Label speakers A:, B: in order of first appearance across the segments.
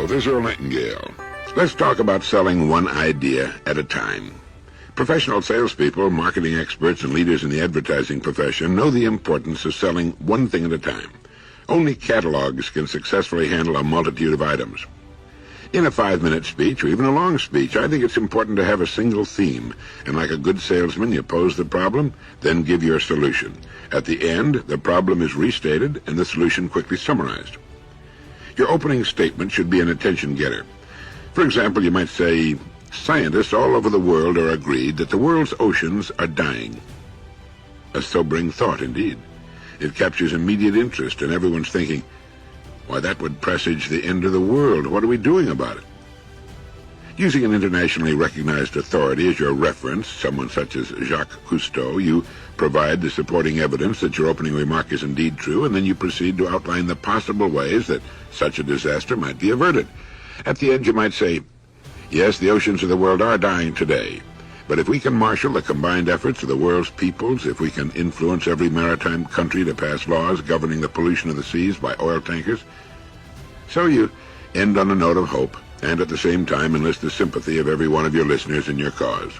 A: Hello, this is Earl Nightingale. Let's talk about selling one idea at a time. Professional salespeople, marketing experts, and leaders in the advertising profession know the importance of selling one thing at a time. Only catalogs can successfully handle a multitude of items. In a 5-minute speech, or even a long speech, I think it's important to have a single theme, and like a good salesman, you pose the problem, then give your solution. At the end, the problem is restated and the solution quickly summarized. Your opening statement should be an attention-getter. For example, you might say, scientists all over the world are agreed that the world's oceans are dying. A sobering thought indeed. It captures immediate interest, and everyone's thinking, why, that would presage the end of the world. What are we doing about it? Using an internationally recognized authority as your reference, someone such as Jacques Cousteau, you provide the supporting evidence that your opening remark is indeed true, and then you proceed to outline the possible ways that such a disaster might be averted. At the end, you might say, yes, the oceans of the world are dying today, but if we can marshal the combined efforts of the world's peoples, if we can influence every maritime country to pass laws governing the pollution of the seas by oil tankers. So you end on a note of hope, and at the same time enlist the sympathy of every one of your listeners in your cause.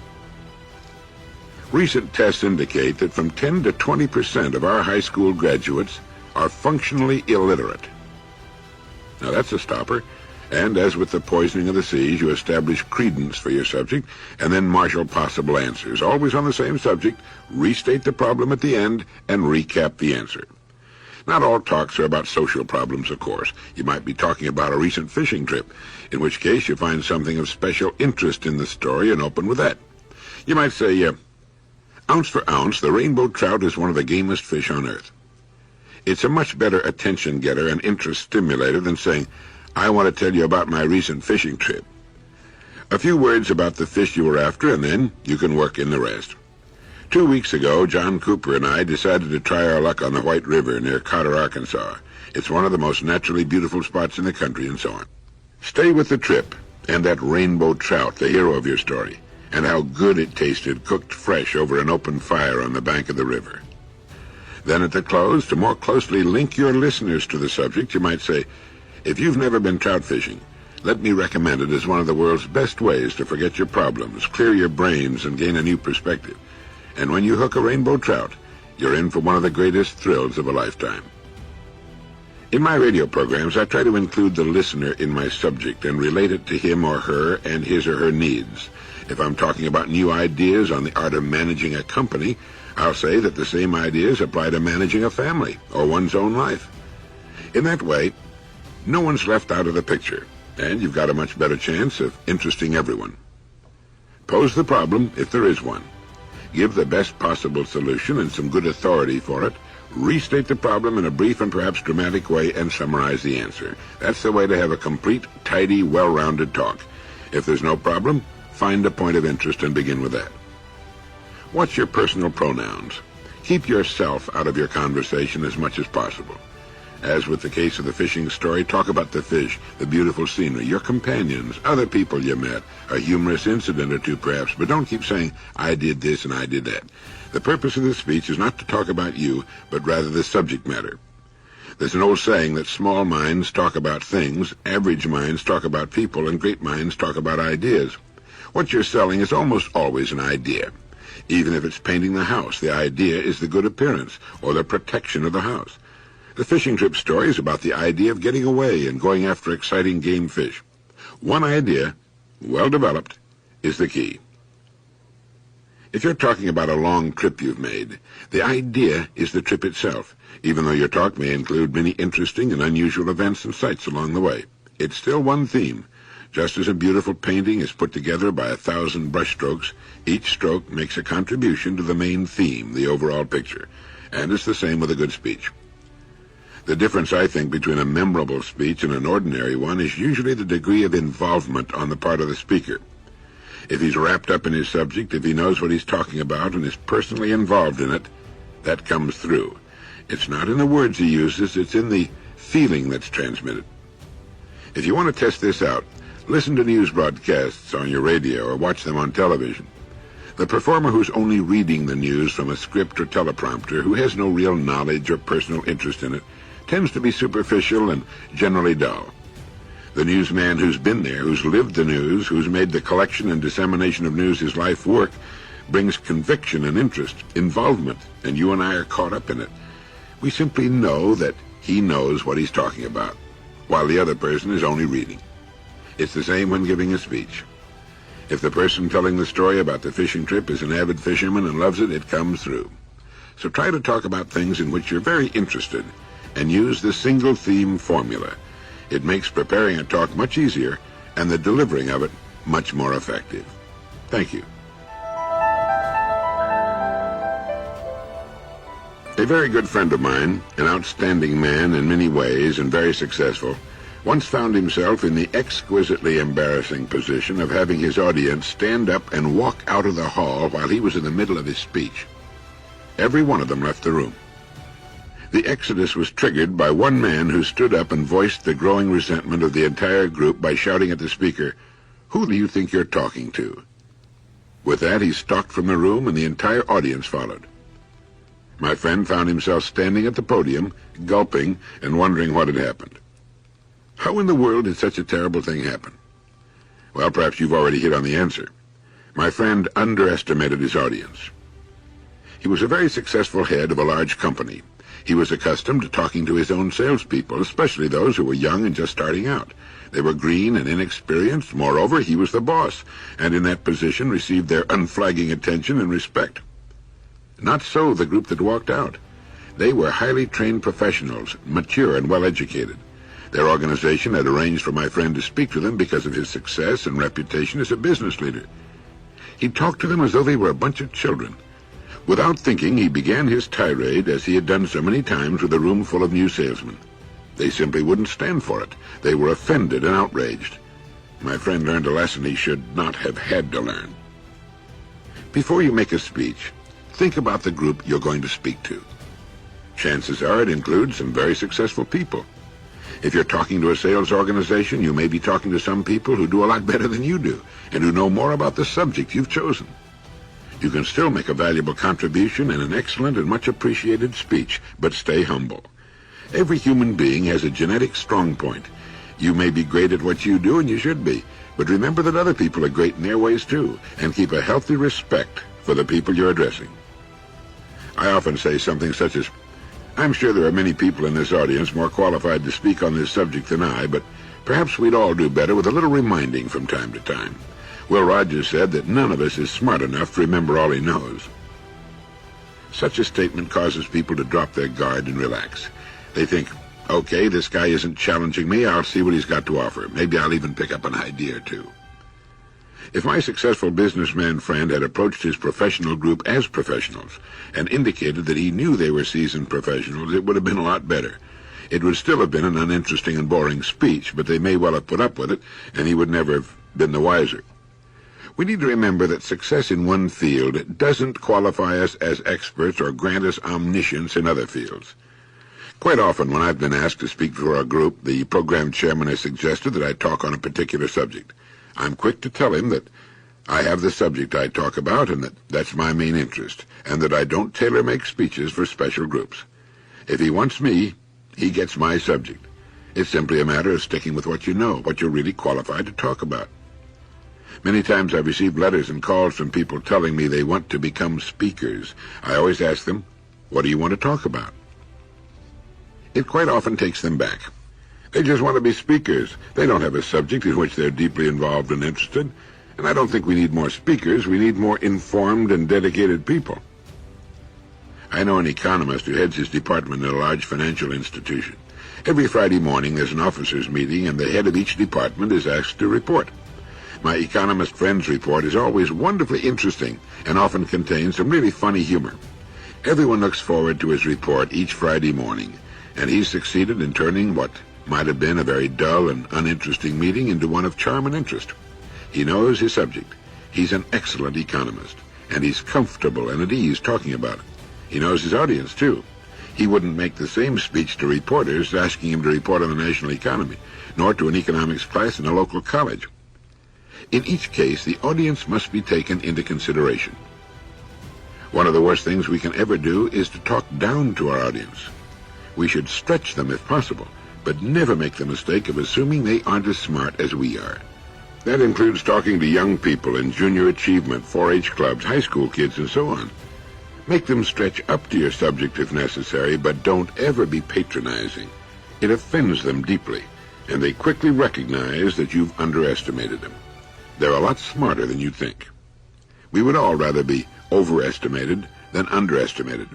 A: Recent tests indicate that from 10 to 20% of our high school graduates are functionally illiterate. Now that's a stopper. And as with the poisoning of the seas, you establish credence for your subject and then marshal possible answers. Always on the same subject, restate the problem at the end and recap the answer. Not all talks are about social problems, of course. You might be talking about a recent fishing trip, in which case you find something of special interest in the story and open with that. You might say, ounce for ounce, the rainbow trout is one of the gamest fish on earth. It's a much better attention getter and interest stimulator than saying, I want to tell you about my recent fishing trip. A few words about the fish you were after, and then you can work in the rest. 2 weeks ago, John Cooper and I decided to try our luck on the White River near Carter, Arkansas. It's one of the most naturally beautiful spots in the country, and so on. Stay with the trip and that rainbow trout, the hero of your story, and how good it tasted cooked fresh over an open fire on the bank of the river. Then at the close, to more closely link your listeners to the subject, you might say, if you've never been trout fishing, let me recommend it as one of the world's best ways to forget your problems, clear your brains, and gain a new perspective. And when you hook a rainbow trout, you're in for one of the greatest thrills of a lifetime. In my radio programs, I try to include the listener in my subject and relate it to him or her and his or her needs. If I'm talking about new ideas on the art of managing a company, I'll say that the same ideas apply to managing a family or one's own life. In that way, no one's left out of the picture, and you've got a much better chance of interesting everyone. Pose the problem, if there is one. Give the best possible solution and some good authority for it. Restate the problem in a brief and perhaps dramatic way and summarize the answer. That's the way to have a complete, tidy, well-rounded talk. If there's no problem, find a point of interest and begin with that. Watch your personal pronouns. Keep yourself out of your conversation as much as possible. As with the case of the fishing story, talk about the fish, the beautiful scenery, your companions, other people you met, a humorous incident or two perhaps, but don't keep saying, I did this and I did that. The purpose of this speech is not to talk about you, but rather the subject matter. There's an old saying that small minds talk about things, average minds talk about people, and great minds talk about ideas. What you're selling is almost always an idea. Even if it's painting the house, the idea is the good appearance or the protection of the house. The fishing trip story is about the idea of getting away and going after exciting game fish. One idea, well developed, is the key. If you're talking about a long trip you've made, the idea is the trip itself, even though your talk may include many interesting and unusual events and sights along the way. It's still one theme. Just as a beautiful painting is put together by 1,000 brushstrokes, each stroke makes a contribution to the main theme, the overall picture. And it's the same with a good speech. The difference, I think, between a memorable speech and an ordinary one is usually the degree of involvement on the part of the speaker. If he's wrapped up in his subject, if he knows what he's talking about and is personally involved in it, that comes through. It's not in the words he uses, it's in the feeling that's transmitted. If you want to test this out, listen to news broadcasts on your radio or watch them on television. The performer who's only reading the news from a script or teleprompter, who has no real knowledge or personal interest in it, tends to be superficial and generally dull. The newsman who's been there, who's lived the news, who's made the collection and dissemination of news his life work, brings conviction and interest, involvement, and you and I are caught up in it. We simply know that he knows what he's talking about, while the other person is only reading. It's the same when giving a speech. If the person telling the story about the fishing trip is an avid fisherman and loves it, it comes through. So try to talk about things in which you're very interested, and use the single theme formula. It makes preparing a talk much easier, and the delivering of it much more effective. Thank you. A very good friend of mine, an outstanding man in many ways and very successful, once found himself in the exquisitely embarrassing position of having his audience stand up and walk out of the hall while he was in the middle of his speech. Every one of them left the room. The exodus was triggered by one man who stood up and voiced the growing resentment of the entire group by shouting at the speaker, "Who do you think you're talking to?" With that, he stalked from the room, and the entire audience followed. My friend found himself standing at the podium, gulping and wondering what had happened. How in the world did such a terrible thing happen? Well, perhaps you've already hit on the answer. My friend underestimated his audience. He was a very successful head of a large company. He was accustomed to talking to his own salespeople, especially those who were young and just starting out. They were green and inexperienced. Moreover, he was the boss, and in that position received their unflagging attention and respect. Not so the group that walked out. They were highly trained professionals, mature and well-educated. Their organization had arranged for my friend to speak to them because of his success and reputation as a business leader. He talked to them as though they were a bunch of children. Without thinking, he began his tirade, as he had done so many times with a room full of new salesmen. They simply wouldn't stand for it. They were offended and outraged. My friend learned a lesson he should not have had to learn. Before you make a speech, think about the group you're going to speak to. Chances are it includes some very successful people. If you're talking to a sales organization, you may be talking to some people who do a lot better than you do, and who know more about the subject you've chosen. You can still make a valuable contribution in an excellent and much appreciated speech, but stay humble. Every human being has a genetic strong point. You may be great at what you do, and you should be, but remember that other people are great in their ways too, and keep a healthy respect for the people you're addressing. I often say something such as, "I'm sure there are many people in this audience more qualified to speak on this subject than I, but perhaps we'd all do better with a little reminding from time to time." Will Rogers said that none of us is smart enough to remember all he knows. Such a statement causes people to drop their guard and relax. They think, okay, this guy isn't challenging me, I'll see what he's got to offer. Maybe I'll even pick up an idea or two. If my successful businessman friend had approached his professional group as professionals and indicated that he knew they were seasoned professionals, it would have been a lot better. It would still have been an uninteresting and boring speech, but they may well have put up with it, and he would never have been the wiser. We need to remember that success in one field doesn't qualify us as experts or grant us omniscience in other fields. Quite often, when I've been asked to speak for a group, the program chairman has suggested that I talk on a particular subject. I'm quick to tell him that I have the subject I talk about and that that's my main interest, and that I don't tailor-make speeches for special groups. If he wants me, he gets my subject. It's simply a matter of sticking with what you know, what you're really qualified to talk about. Many times I've received letters and calls from people telling me they want to become speakers. I always ask them, what do you want to talk about? It quite often takes them back. They just want to be speakers. They don't have a subject in which they're deeply involved and interested. And I don't think we need more speakers. We need more informed and dedicated people. I know an economist who heads his department at a large financial institution. Every Friday morning there's an officers' meeting, and the head of each department is asked to report. My economist friend's report is always wonderfully interesting and often contains some really funny humor. Everyone looks forward to his report each Friday morning, and he's succeeded in turning what might have been a very dull and uninteresting meeting into one of charm and interest. He knows his subject. He's an excellent economist, and he's comfortable and at ease talking about it. He knows his audience, too. He wouldn't make the same speech to reporters asking him to report on the national economy, nor to an economics class in a local college. In each case, the audience must be taken into consideration. One of the worst things we can ever do is to talk down to our audience. We should stretch them if possible, but never make the mistake of assuming they aren't as smart as we are. That includes talking to young people in junior achievement, 4-H clubs, high school kids, and so on. Make them stretch up to your subject if necessary, but don't ever be patronizing. It offends them deeply, and they quickly recognize that you've underestimated them. They're a lot smarter than you think. We would all rather be overestimated than underestimated.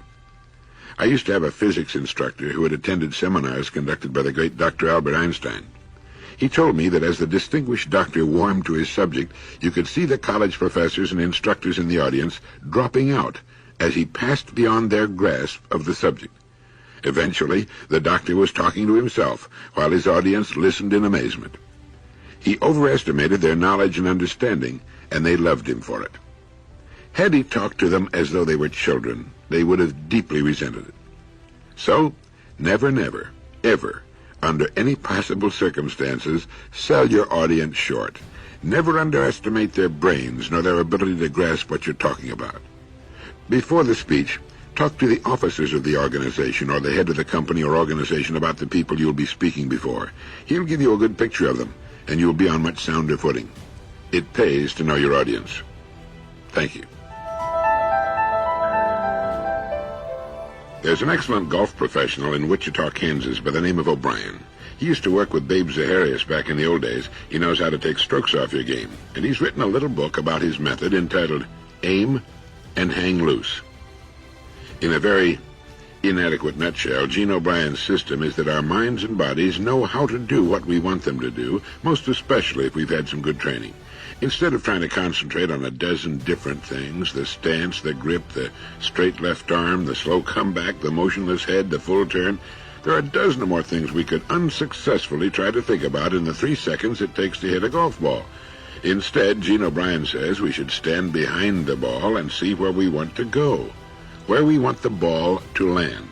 A: I used to have a physics instructor who had attended seminars conducted by the great Dr. Albert Einstein. He told me that as the distinguished doctor warmed to his subject, you could see the college professors and instructors in the audience dropping out as he passed beyond their grasp of the subject. Eventually, the doctor was talking to himself while his audience listened in amazement. He overestimated their knowledge and understanding, and they loved him for it. Had he talked to them as though they were children, they would have deeply resented it. So, never, ever, under any possible circumstances, sell your audience short. Never underestimate their brains nor their ability to grasp what you're talking about. Before the speech, talk to the officers of the organization or the head of the company or organization about the people you'll be speaking before. He'll give you a good picture of them, and you'll be on much sounder footing. It pays to know your audience. Thank you. There's an excellent golf professional in Wichita, Kansas by the name of O'Brien. He used to work with Babe Zaharias back in the old days. He knows how to take strokes off your game, and he's written a little book about his method entitled Aim and Hang Loose. In a very inadequate nutshell, Gene O'Brien's system is that our minds and bodies know how to do what we want them to do, most especially if we've had some good training. Instead of trying to concentrate on a dozen different things, the stance, the grip, the straight left arm, the slow comeback, the motionless head, the full turn, there are a dozen or more things we could unsuccessfully try to think about in the 3 seconds it takes to hit a golf ball. Instead, Gene O'Brien says we should stand behind the ball and see where we want to go, where we want the ball to land.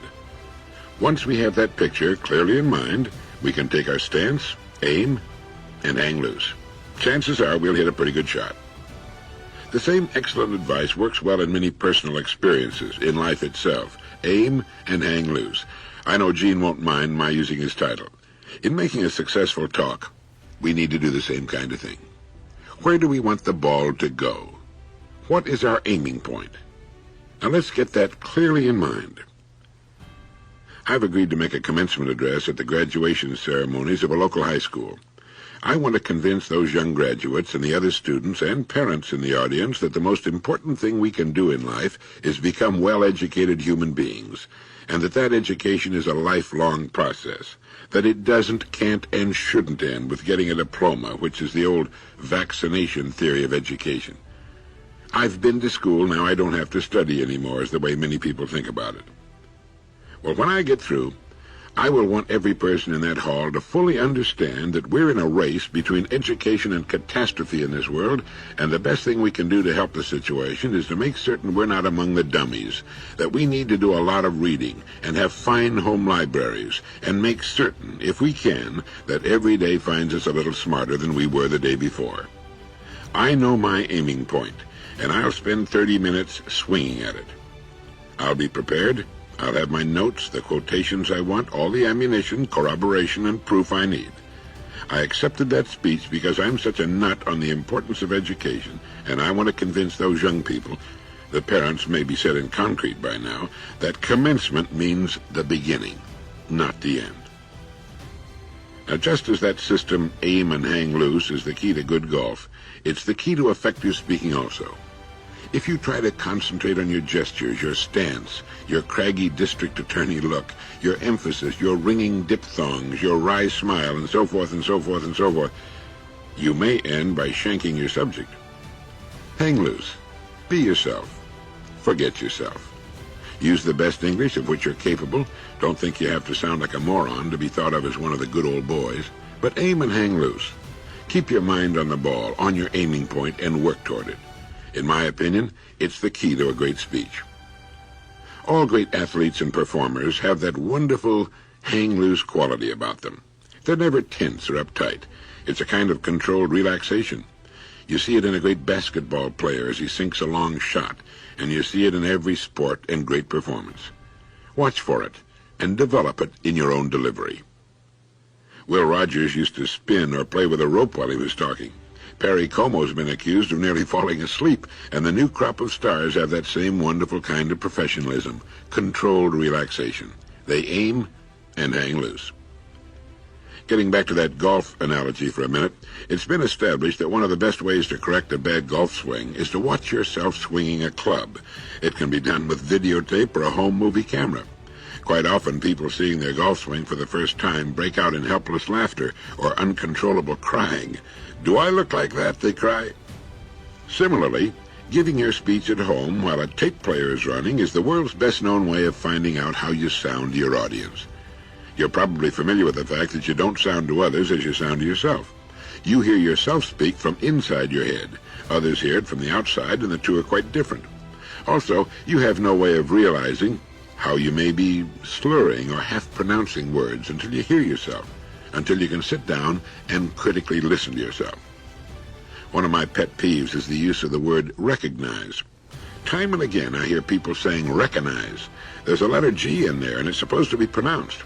A: Once we have that picture clearly in mind, we can take our stance, aim, and hang loose. Chances are we'll hit a pretty good shot. The same excellent advice works well in many personal experiences, in life itself. Aim and hang loose. I know Gene won't mind my using his title. In making a successful talk, we need to do the same kind of thing. Where do we want the ball to go? What is our aiming point? Now let's get that clearly in mind. I've agreed to make a commencement address at the graduation ceremonies of a local high school. I want to convince those young graduates and the other students and parents in the audience that the most important thing we can do in life is become well-educated human beings, and that education is a lifelong process, that it doesn't, can't, and shouldn't end with getting a diploma, which is the old vaccination theory of education. I've been to school, now I don't have to study anymore, is the way many people think about it. Well, when I get through, I will want every person in that hall to fully understand that we're in a race between education and catastrophe in this world, and the best thing we can do to help the situation is to make certain we're not among the dummies, that we need to do a lot of reading and have fine home libraries, and make certain, if we can, that every day finds us a little smarter than we were the day before. I know my aiming point, and I'll spend 30 minutes swinging at it. I'll be prepared. I'll have my notes, the quotations I want, all the ammunition, corroboration, and proof I need. I accepted that speech because I'm such a nut on the importance of education, and I want to convince those young people, the parents may be set in concrete by now, that commencement means the beginning, not the end. Now, just as that system, aim and hang loose, is the key to good golf, it's the key to effective speaking also. If you try to concentrate on your gestures, your stance, your craggy district attorney look, your emphasis, your ringing diphthongs, your wry smile, and so forth and so forth and so forth, you may end by shanking your subject. Hang loose. Be yourself. Forget yourself. Use the best English of which you're capable. Don't think you have to sound like a moron to be thought of as one of the good old boys. But aim and hang loose. Keep your mind on the ball, on your aiming point, and work toward it. In my opinion, it's the key to a great speech. All great athletes and performers have that wonderful hang-loose quality about them. They're never tense or uptight. It's a kind of controlled relaxation. You see it in a great basketball player as he sinks a long shot, and you see it in every sport and great performance. Watch for it, and develop it in your own delivery. Will Rogers used to spin or play with a rope while he was talking. Perry Como's been accused of nearly falling asleep, and the new crop of stars have that same wonderful kind of professionalism, controlled relaxation. They aim and hang loose. Getting back to that golf analogy for a minute, it's been established that one of the best ways to correct a bad golf swing is to watch yourself swinging a club. It can be done with videotape or a home movie camera. Quite often, people seeing their golf swing for the first time break out in helpless laughter or uncontrollable crying. "Do I look like that?" they cry. Similarly, giving your speech at home while a tape player is running is the world's best-known way of finding out how you sound to your audience. You're probably familiar with the fact that you don't sound to others as you sound to yourself. You hear yourself speak from inside your head. Others hear it from the outside, and the two are quite different. Also, you have no way of realizing how you may be slurring or half-pronouncing words until you hear yourself, until you can sit down and critically listen to yourself. One of my pet peeves is the use of the word recognize. Time and again I hear people saying recognize. There's a letter G in there, and it's supposed to be pronounced.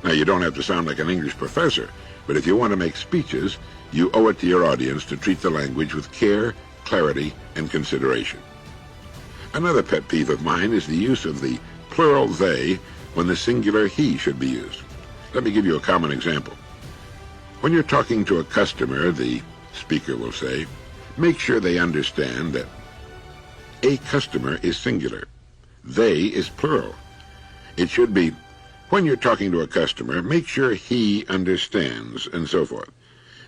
A: Now, you don't have to sound like an English professor, but if you want to make speeches, you owe it to your audience to treat the language with care, clarity, and consideration. Another pet peeve of mine is the use of the plural they when the singular he should be used. Let me give you a common example. When you're talking to a customer, the speaker will say, make sure they understand that a customer is singular. They is plural. It should be, when you're talking to a customer, make sure he understands, and so forth.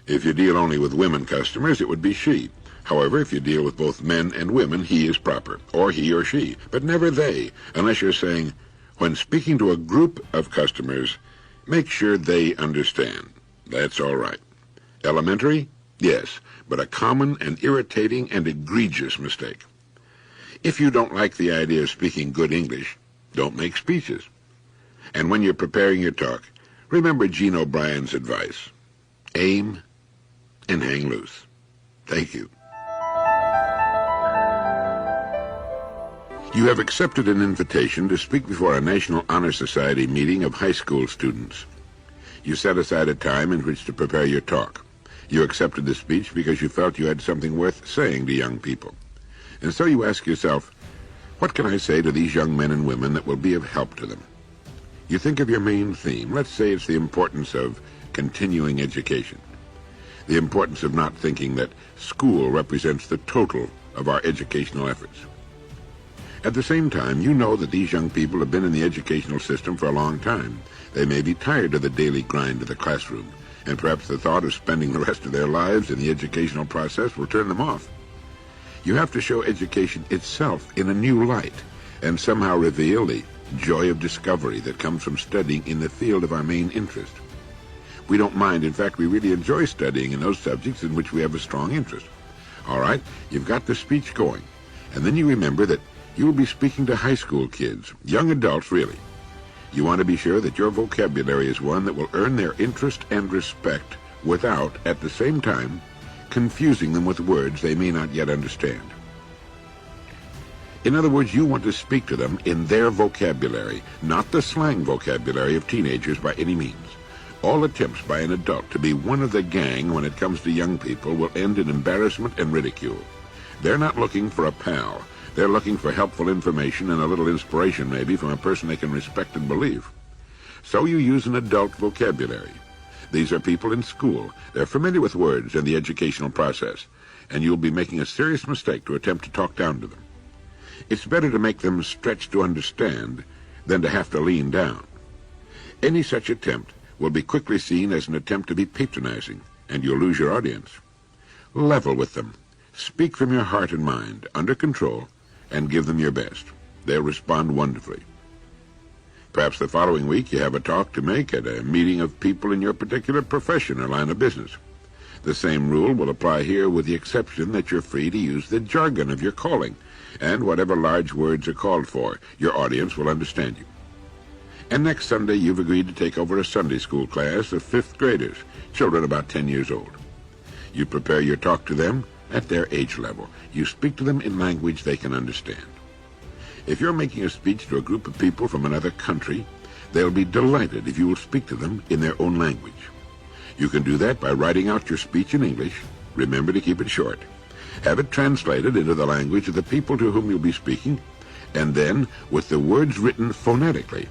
A: If you deal only with women customers, it would be she. However, if you deal with both men and women, he is proper, or he or she, but never they, unless you're saying, when speaking to a group of customers, make sure they understand. That's all right. Elementary? Yes, but a common and irritating and egregious mistake. If you don't like the idea of speaking good English, don't make speeches. And when you're preparing your talk, remember Gene O'Brien's advice. Aim and hang loose. Thank you. You have accepted an invitation to speak before a National Honor Society meeting of high school students. You set aside a time in which to prepare your talk. You accepted the speech because you felt you had something worth saying to young people. And so you ask yourself, what can I say to these young men and women that will be of help to them? You think of your main theme. Let's say it's the importance of continuing education. The importance of not thinking that school represents the total of our educational efforts. At the same time, you know that these young people have been in the educational system for a long time. They may be tired of the daily grind of the classroom, and perhaps the thought of spending the rest of their lives in the educational process will turn them off. You have to show education itself in a new light, and somehow reveal the joy of discovery that comes from studying in the field of our main interest. We don't mind. In fact, we really enjoy studying in those subjects in which we have a strong interest. All right, you've got the speech going, and then you remember that you will be speaking to high school kids, young adults really. You want to be sure that your vocabulary is one that will earn their interest and respect without, at the same time, confusing them with words they may not yet understand. In other words, you want to speak to them in their vocabulary, not the slang vocabulary of teenagers by any means. All attempts by an adult to be one of the gang when it comes to young people will end in embarrassment and ridicule. They're not looking for a pal. They're looking for helpful information and a little inspiration maybe from a person they can respect and believe. So you use an adult vocabulary. These are people in school. They're familiar with words and the educational process, and you'll be making a serious mistake to attempt to talk down to them. It's better to make them stretch to understand than to have to lean down. Any such attempt will be quickly seen as an attempt to be patronizing, and you'll lose your audience. Level with them. Speak from your heart and mind, under control, and give them your best. They'll respond wonderfully. Perhaps the following week you have a talk to make at a meeting of people in your particular profession or line of business. The same rule will apply here, with the exception that you're free to use the jargon of your calling, and whatever large words are called for, your audience will understand you. And next Sunday you've agreed to take over a Sunday school class of 5th graders, children about 10 years old. You prepare your talk to them at their age level. You speak to them in language they can understand. If you're making a speech to a group of people from another country, they'll be delighted if you will speak to them in their own language. You can do that by writing out your speech in English. Remember to keep it short. Have it translated into the language of the people to whom you'll be speaking, and then with the words written phonetically.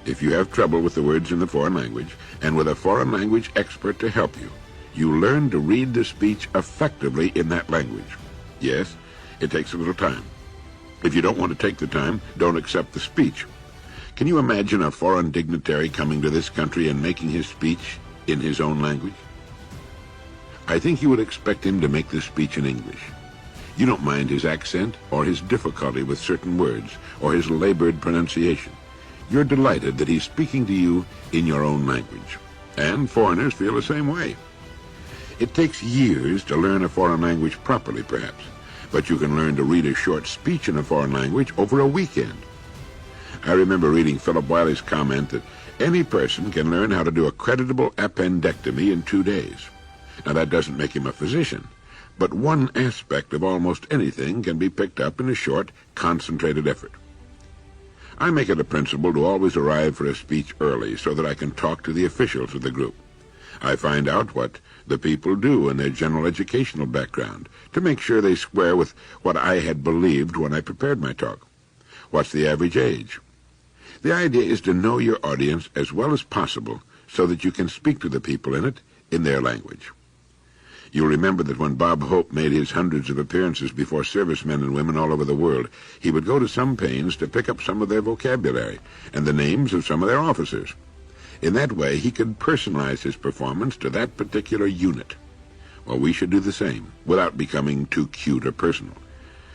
A: If you have trouble with the words in the foreign language, and with a foreign language expert to help you, you learn to read the speech effectively in that language. Yes, it takes a little time. If you don't want to take the time, don't accept the speech. Can you imagine a foreign dignitary coming to this country and making his speech in his own language? I think you would expect him to make the speech in English. You don't mind his accent or his difficulty with certain words or his labored pronunciation. You're delighted that he's speaking to you in your own language. And foreigners feel the same way. It takes years to learn a foreign language properly, perhaps, but you can learn to read a short speech in a foreign language over a weekend. I remember reading Philip Wiley's comment that any person can learn how to do a creditable appendectomy in 2 days. Now, that doesn't make him a physician, but one aspect of almost anything can be picked up in a short, concentrated effort. I make it a principle to always arrive for a speech early so that I can talk to the officials of the group. I find out what the people do in their general educational background to make sure they square with what I had believed when I prepared my talk. What's the average age? The idea is to know your audience as well as possible so that you can speak to the people in it in their language. You'll remember that when Bob Hope made his hundreds of appearances before servicemen and women all over the world, he would go to some pains to pick up some of their vocabulary and the names of some of their officers. In that way, he could personalize his performance to that particular unit. Well, we should do the same, without becoming too cute or personal.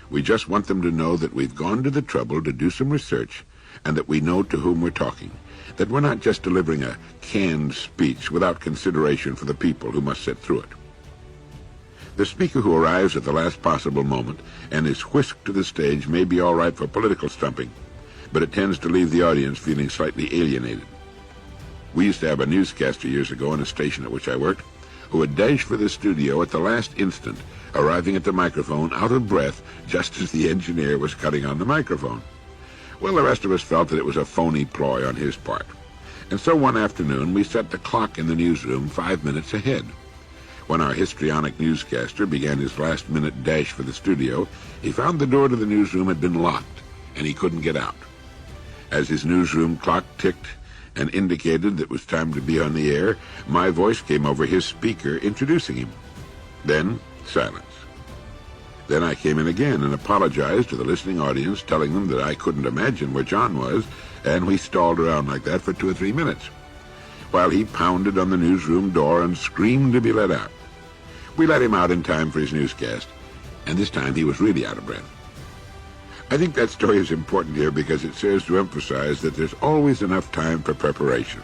A: We just want them to know that we've gone to the trouble to do some research, and that we know to whom we're talking, that we're not just delivering a canned speech without consideration for the people who must sit through it. The speaker who arrives at the last possible moment and is whisked to the stage may be all right for political stumping, but it tends to leave the audience feeling slightly alienated. We used to have a newscaster years ago on a station at which I worked who would dash for the studio at the last instant, arriving at the microphone out of breath just as the engineer was cutting on the microphone. Well, the rest of us felt that it was a phony ploy on his part. And so one afternoon we set the clock in the newsroom 5 minutes ahead. When our histrionic newscaster began his last-minute dash for the studio, he found the door to the newsroom had been locked, and he couldn't get out. As his newsroom clock ticked and indicated that it was time to be on the air, my voice came over his speaker introducing him. Then, silence. Then I came in again and apologized to the listening audience, telling them that I couldn't imagine where John was, and we stalled around like that for 2 or 3 minutes, while he pounded on the newsroom door and screamed to be let out. We let him out in time for his newscast, and this time he was really out of breath. I think that story is important here because it serves to emphasize that there's always enough time for preparation,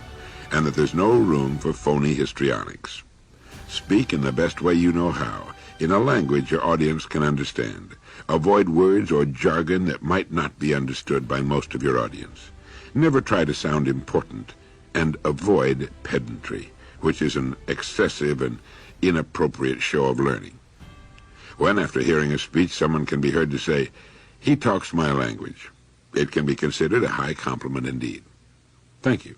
A: and that there's no room for phony histrionics. Speak in the best way you know how, in a language your audience can understand. Avoid words or jargon that might not be understood by most of your audience. Never try to sound important, and avoid pedantry, which is an excessive and inappropriate show of learning. When, after hearing a speech, someone can be heard to say, "He talks my language," it can be considered a high compliment indeed. Thank you.